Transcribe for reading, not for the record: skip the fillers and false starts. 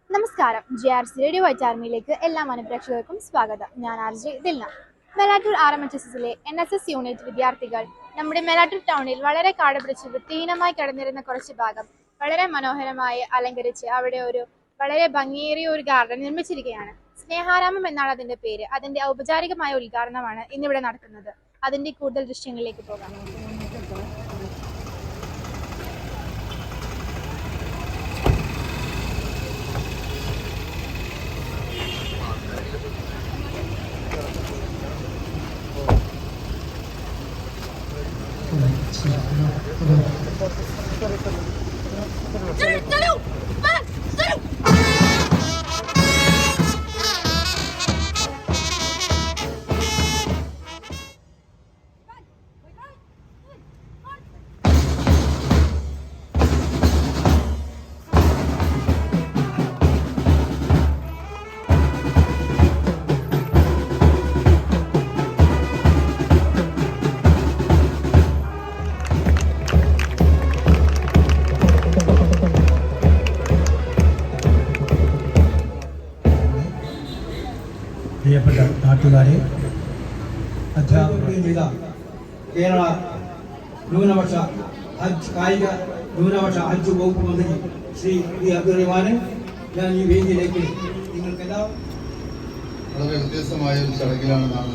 നമസ്കാരം. JRC radio white ആർമിയിലേക്ക് എല്ലാ മനഃപ്രേക്ഷകർക്കും സ്വാഗതം. ഞാൻ RJ ദിൽന. മേലാറ്റൂർ RMHSസിലെ NSS യൂണിറ്റ് വിദ്യാർത്ഥികൾ നമ്മുടെ മേലാറ്റൂർ ടൗണിൽ വളരെ കാടുപിടിച്ച് വൃത്തിഹീനമായി കിടന്നിരുന്ന കുറച്ച് ഭാഗം വളരെ മനോഹരമായി അലങ്കരിച്ച് അവിടെ ഒരു വളരെ ഭംഗിയേറിയ ഒരു ഗാർഡൻ നിർമ്മിച്ചിരിക്കുകയാണ്. സ്നേഹാരാമം എന്നാണ് അതിന്റെ പേര്. അതിന്റെ ഔപചാരികമായ ഉദ്ഘാടനമാണ് ഇന്നിവിടെ നടക്കുന്നത്. അതിന്റെ കൂടുതൽ ദൃശ്യങ്ങളിലേക്ക് പോകാം. പ്രിയപ്പെട്ട നാട്ടുകാരെ, അധ്യാപകരും ചെയ്ത കേരള ന്യൂനപക്ഷ കായിക ന്യൂനപക്ഷ ഹജ്ജ് വകുപ്പ് മന്ത്രി ശ്രീ പി അബ്ദുറഹ്മാന് ഞാൻ ഈ വേദിയിലേക്ക് നിങ്ങൾക്കെല്ലാം വളരെ വ്യത്യസ്തമായ ഒരു ചടങ്ങിലാണ് നാം